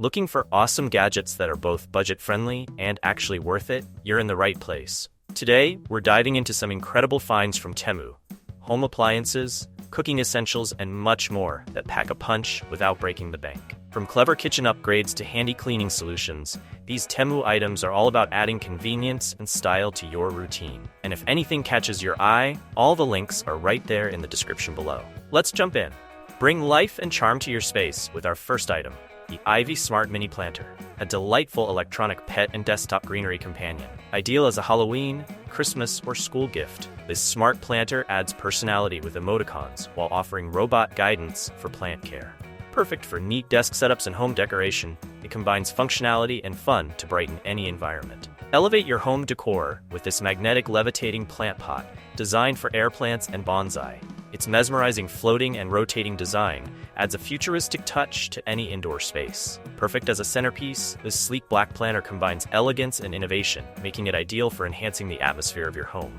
Looking for awesome gadgets that are both budget-friendly and actually worth it? You're in the right place. Today, we're diving into some incredible finds from Temu. Home appliances, cooking essentials, and much more that pack a punch without breaking the bank. From clever kitchen upgrades to handy cleaning solutions, these Temu items are all about adding convenience and style to your routine. And if anything catches your eye, all the links are right there in the description below. Let's jump in. Bring life and charm to your space with our first item, the Ivy Smart Mini Planter, a delightful electronic pet and desktop greenery companion. Ideal as a Halloween, Christmas, or school gift, this smart planter adds personality with emoticons while offering robot guidance for plant care. Perfect for neat desk setups and home decoration, it combines functionality and fun to brighten any environment. Elevate your home decor with this magnetic levitating plant pot, designed for air plants and bonsai. Its mesmerizing floating and rotating design adds a futuristic touch to any indoor space. Perfect as a centerpiece, this sleek black planter combines elegance and innovation, making it ideal for enhancing the atmosphere of your home.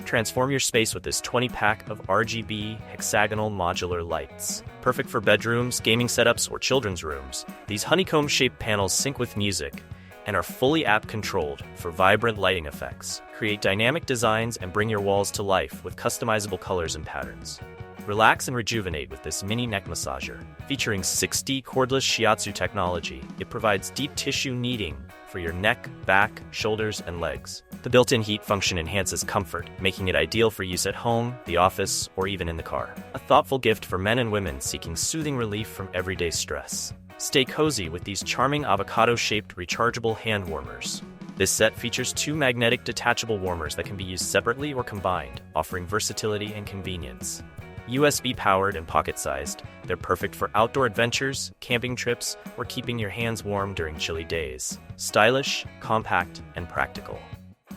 Transform your space with this 20-pack of RGB hexagonal modular lights. Perfect for bedrooms, gaming setups, or children's rooms, these honeycomb-shaped panels sync with music and are fully app-controlled for vibrant lighting effects. Create dynamic designs and bring your walls to life with customizable colors and patterns. Relax and rejuvenate with this mini neck massager. Featuring 6D cordless shiatsu technology, it provides deep tissue kneading for your neck, back, shoulders, and legs. The built-in heat function enhances comfort, making it ideal for use at home, the office, or even in the car. A thoughtful gift for men and women seeking soothing relief from everyday stress. Stay cozy with these charming avocado-shaped rechargeable hand warmers. This set features 2 magnetic detachable warmers that can be used separately or combined, offering versatility and convenience. USB-powered and pocket-sized, they're perfect for outdoor adventures, camping trips, or keeping your hands warm during chilly days. Stylish, compact, and practical.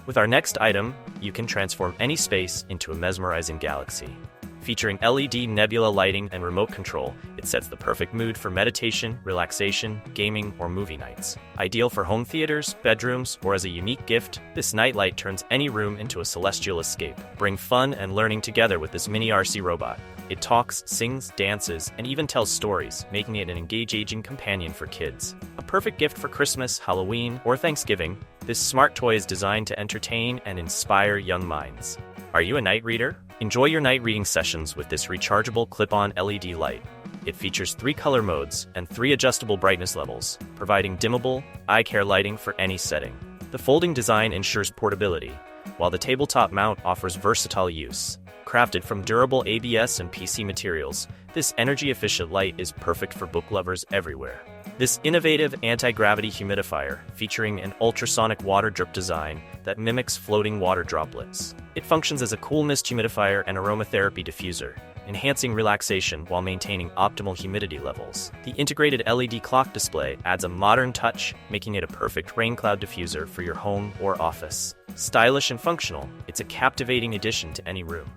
With our next item, you can transform any space into a mesmerizing galaxy. Featuring LED nebula lighting and remote control, it sets the perfect mood for meditation, relaxation, gaming, or movie nights. Ideal for home theaters, bedrooms, or as a unique gift, this nightlight turns any room into a celestial escape. Bring fun and learning together with this mini RC robot. It talks, sings, dances, and even tells stories, making it an engaging companion for kids. A perfect gift for Christmas, Halloween, or Thanksgiving, this smart toy is designed to entertain and inspire young minds. Are you a night reader? Enjoy your night reading sessions with this rechargeable clip-on LED light. It features 3 color modes and 3 adjustable brightness levels, providing dimmable, eye care lighting for any setting. The folding design ensures portability, while the tabletop mount offers versatile use. Crafted from durable ABS and PC materials, this energy-efficient light is perfect for book lovers everywhere. This innovative anti-gravity humidifier, featuring an ultrasonic water drip design that mimics floating water droplets. It functions as a cool mist humidifier and aromatherapy diffuser, enhancing relaxation while maintaining optimal humidity levels. The integrated LED clock display adds a modern touch, making it a perfect rain cloud diffuser for your home or office. Stylish and functional, it's a captivating addition to any room.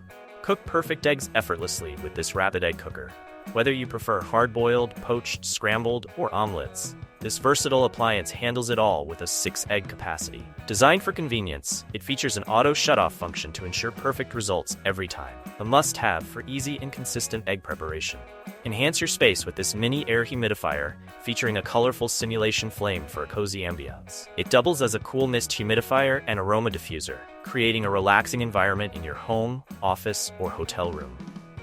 Cook perfect eggs effortlessly with this rapid egg cooker. Whether you prefer hard-boiled, poached, scrambled, or omelets, this versatile appliance handles it all with a 6-egg capacity. Designed for convenience, it features an auto shut-off function to ensure perfect results every time. A must-have for easy and consistent egg preparation. Enhance your space with this mini air humidifier, featuring a colorful simulation flame for a cozy ambiance. It doubles as a cool mist humidifier and aroma diffuser, creating a relaxing environment in your home, office, or hotel room.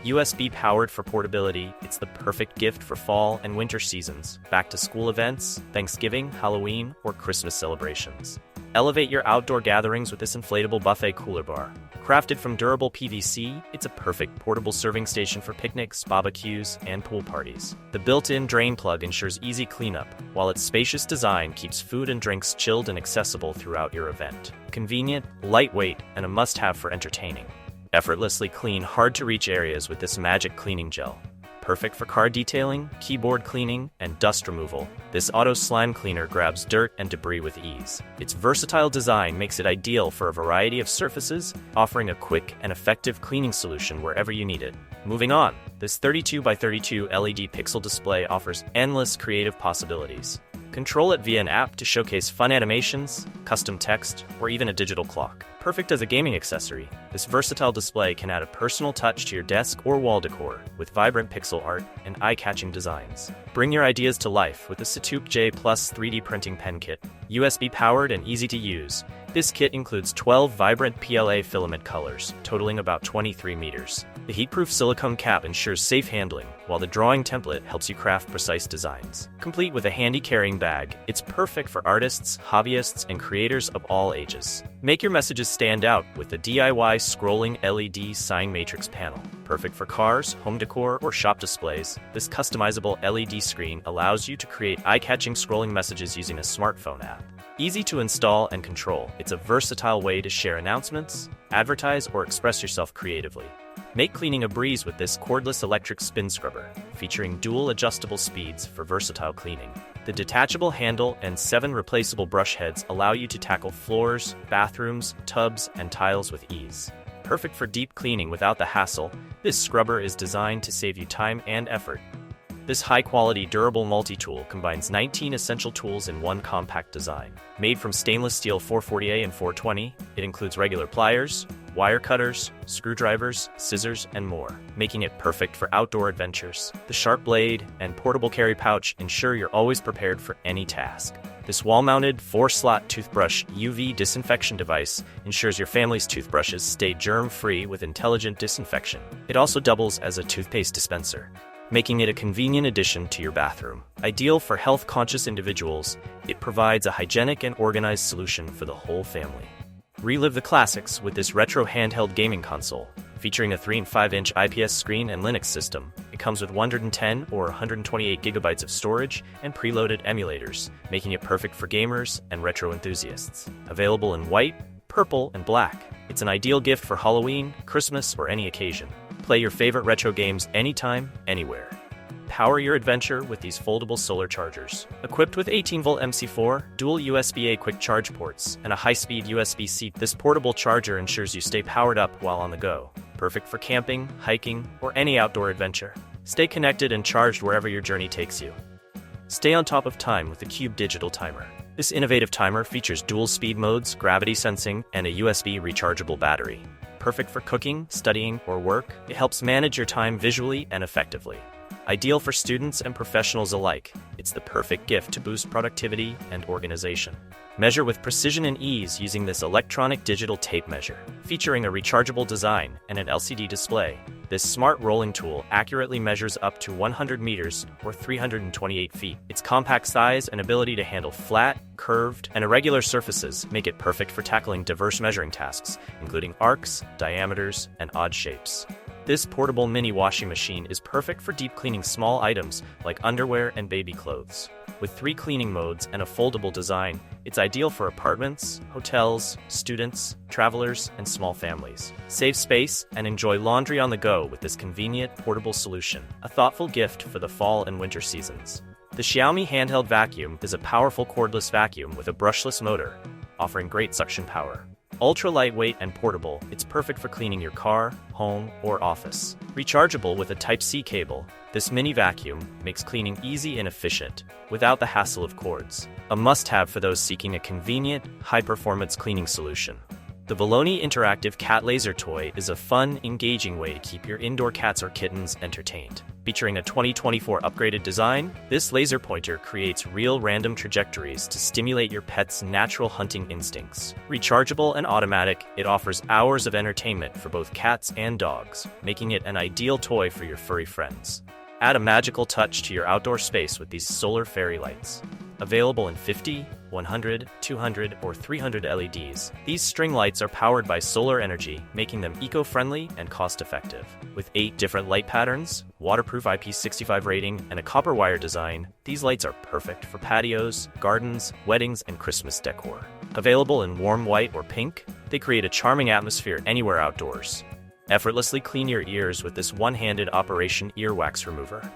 USB-powered for portability, it's the perfect gift for fall and winter seasons, back-to-school events, Thanksgiving, Halloween, or Christmas celebrations. Elevate your outdoor gatherings with this inflatable buffet cooler bar. Crafted from durable PVC, it's a perfect portable serving station for picnics, barbecues, and pool parties. The built-in drain plug ensures easy cleanup, while its spacious design keeps food and drinks chilled and accessible throughout your event. Convenient, lightweight, and a must-have for entertaining. Effortlessly clean hard-to-reach areas with this magic cleaning gel. Perfect for car detailing, keyboard cleaning, and dust removal, this auto slime cleaner grabs dirt and debris with ease. Its versatile design makes it ideal for a variety of surfaces, offering a quick and effective cleaning solution wherever you need it. Moving on, this 32x32 LED pixel display offers endless creative possibilities. Control it via an app to showcase fun animations, custom text, or even a digital clock. Perfect as a gaming accessory, this versatile display can add a personal touch to your desk or wall decor with vibrant pixel art and eye-catching designs. Bring your ideas to life with the Satoop J Plus 3D printing pen kit. USB-powered and easy to use, this kit includes 12 vibrant PLA filament colors, totaling about 23 meters. The heat-proof silicone cap ensures safe handling, while the drawing template helps you craft precise designs. Complete with a handy carrying bag, it's perfect for artists, hobbyists, and creators of all ages. Make your messages stand out with the DIY scrolling LED sign matrix panel. Perfect for cars, home decor, or shop displays, this customizable LED screen allows you to create eye-catching scrolling messages using a smartphone app. Easy to install and control, it's a versatile way to share announcements, advertise, or express yourself creatively. Make cleaning a breeze with this cordless electric spin scrubber, featuring dual adjustable speeds for versatile cleaning. The detachable handle and 7 replaceable brush heads allow you to tackle floors, bathrooms, tubs, and tiles with ease. Perfect for deep cleaning without the hassle, this scrubber is designed to save you time and effort. This high-quality, durable multi-tool combines 19 essential tools in one compact design. Made from stainless steel 440A and 420, it includes regular pliers, wire cutters, screwdrivers, scissors, and more, making it perfect for outdoor adventures. The sharp blade and portable carry pouch ensure you're always prepared for any task. This wall-mounted 4-slot toothbrush UV disinfection device ensures your family's toothbrushes stay germ-free with intelligent disinfection. It also doubles as a toothpaste dispenser, making it a convenient addition to your bathroom. Ideal for health-conscious individuals, it provides a hygienic and organized solution for the whole family. Relive the classics with this retro handheld gaming console. Featuring a 3 and 5-inch IPS screen and Linux system, it comes with 110 or 128 gigabytes of storage and preloaded emulators, making it perfect for gamers and retro enthusiasts. Available in white, purple, and black, it's an ideal gift for Halloween, Christmas, or any occasion. Play your favorite retro games anytime, anywhere. Power your adventure with these foldable solar chargers. Equipped with 18-volt MC4, dual USB-A quick charge ports, and a high-speed USB-C, this portable charger ensures you stay powered up while on the go. Perfect for camping, hiking, or any outdoor adventure. Stay connected and charged wherever your journey takes you. Stay on top of time with the Cube Digital Timer. This innovative timer features dual speed modes, gravity sensing, and a USB rechargeable battery. Perfect for cooking, studying, or work, it helps manage your time visually and effectively. Ideal for students and professionals alike, it's the perfect gift to boost productivity and organization. Measure with precision and ease using this electronic digital tape measure. Featuring a rechargeable design and an LCD display, this smart rolling tool accurately measures up to 100 meters or 328 feet. Its compact size and ability to handle flat, curved, and irregular surfaces make it perfect for tackling diverse measuring tasks, including arcs, diameters, and odd shapes. This portable mini washing machine is perfect for deep cleaning small items like underwear and baby clothes. With 3 cleaning modes and a foldable design, it's ideal for apartments, hotels, students, travelers, and small families. Save space and enjoy laundry on the go with this convenient, portable solution, a thoughtful gift for the fall and winter seasons. The Xiaomi handheld vacuum is a powerful cordless vacuum with a brushless motor, offering great suction power. Ultra lightweight and portable, it's perfect for cleaning your car, home, or office. Rechargeable with a Type-C cable, this mini vacuum makes cleaning easy and efficient, without the hassle of cords. A must-have for those seeking a convenient, high-performance cleaning solution. The Voloni Interactive Cat Laser Toy is a fun, engaging way to keep your indoor cats or kittens entertained. Featuring a 2024 upgraded design, this laser pointer creates real random trajectories to stimulate your pet's natural hunting instincts. Rechargeable and automatic, it offers hours of entertainment for both cats and dogs, making it an ideal toy for your furry friends. Add a magical touch to your outdoor space with these solar fairy lights. Available in 50, 100, 200, or 300 LEDs, these string lights are powered by solar energy, making them eco-friendly and cost-effective. With 8 different light patterns, waterproof IP65 rating, and a copper wire design, these lights are perfect for patios, gardens, weddings, and Christmas decor. Available in warm white or pink, they create a charming atmosphere anywhere outdoors. Effortlessly clean your ears with this one-handed Operation Earwax Remover.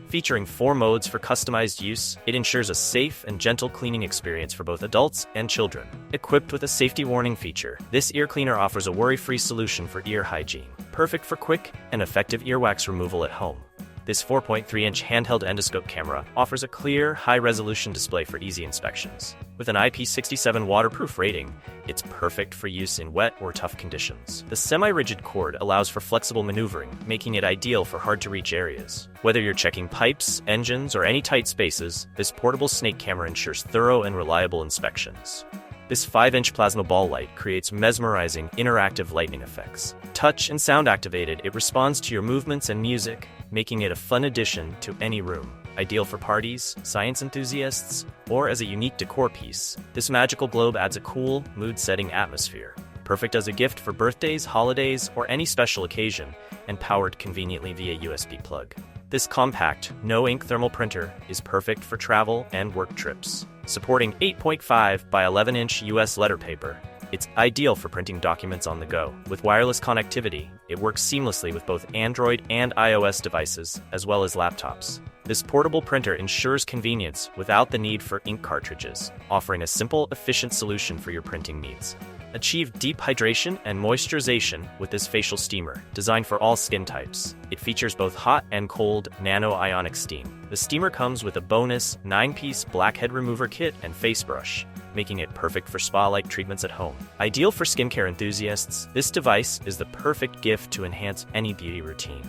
Featuring 4 modes for customized use, it ensures a safe and gentle cleaning experience for both adults and children. Equipped with a safety warning feature, this ear cleaner offers a worry-free solution for ear hygiene, perfect for quick and effective earwax removal at home. This 4.3-inch handheld endoscope camera offers a clear, high-resolution display for easy inspections. With an IP67 waterproof rating, it's perfect for use in wet or tough conditions. The semi-rigid cord allows for flexible maneuvering, making it ideal for hard-to-reach areas. Whether you're checking pipes, engines, or any tight spaces, this portable snake camera ensures thorough and reliable inspections. This 5-inch plasma ball light creates mesmerizing, interactive lighting effects. Touch and sound activated, it responds to your movements and music, making it a fun addition to any room. Ideal for parties, science enthusiasts, or as a unique decor piece, this magical globe adds a cool, mood-setting atmosphere. Perfect as a gift for birthdays, holidays, or any special occasion, and powered conveniently via USB plug. This compact, no-ink thermal printer is perfect for travel and work trips. Supporting 8.5 by 11-inch US letter paper, it's ideal for printing documents on the go. With wireless connectivity, it works seamlessly with both Android and iOS devices, as well as laptops. This portable printer ensures convenience without the need for ink cartridges, offering a simple, efficient solution for your printing needs. Achieve deep hydration and moisturization with this facial steamer, designed for all skin types. It features both hot and cold nano-ionic steam. The steamer comes with a bonus 9-piece blackhead remover kit and face brush, making it perfect for spa-like treatments at home. Ideal for skincare enthusiasts, this device is the perfect gift to enhance any beauty routine.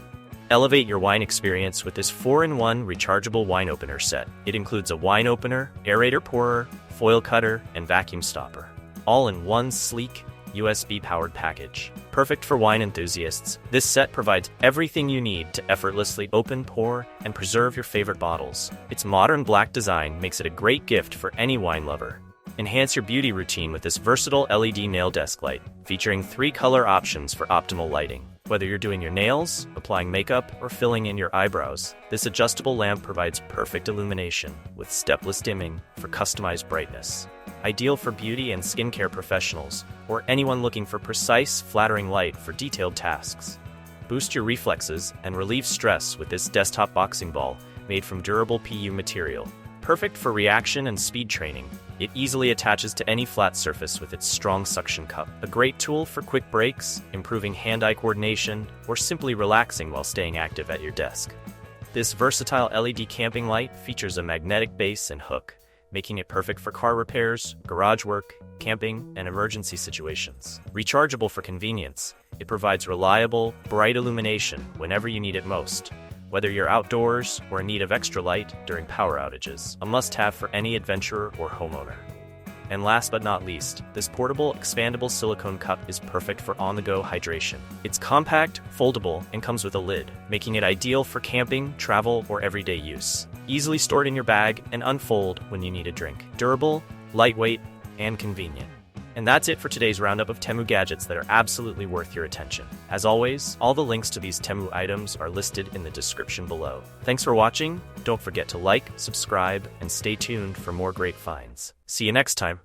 Elevate your wine experience with this 4-in-1 rechargeable wine opener set. It includes a wine opener, aerator pourer, foil cutter, and vacuum stopper, all in one sleek, USB-powered package. Perfect for wine enthusiasts, this set provides everything you need to effortlessly open, pour, and preserve your favorite bottles. Its modern black design makes it a great gift for any wine lover. Enhance your beauty routine with this versatile LED nail desk light, featuring 3 color options for optimal lighting. Whether you're doing your nails, applying makeup, or filling in your eyebrows, this adjustable lamp provides perfect illumination with stepless dimming for customized brightness. Ideal for beauty and skincare professionals, or anyone looking for precise, flattering light for detailed tasks. Boost your reflexes and relieve stress with this desktop boxing ball made from durable PU material. Perfect for reaction and speed training, it easily attaches to any flat surface with its strong suction cup. A great tool for quick breaks, improving hand-eye coordination, or simply relaxing while staying active at your desk. This versatile LED camping light features a magnetic base and hook, making it perfect for car repairs, garage work, camping, and emergency situations. Rechargeable for convenience, it provides reliable, bright illumination whenever you need it most, whether you're outdoors or in need of extra light during power outages. A must-have for any adventurer or homeowner. And last but not least, this portable, expandable silicone cup is perfect for on-the-go hydration. It's compact, foldable, and comes with a lid, making it ideal for camping, travel, or everyday use. Easily stored in your bag and unfold when you need a drink. Durable, lightweight, and convenient. And that's it for today's roundup of Temu gadgets that are absolutely worth your attention. As always, all the links to these Temu items are listed in the description below. Thanks for watching. Don't forget to like, subscribe, and stay tuned for more great finds. See you next time.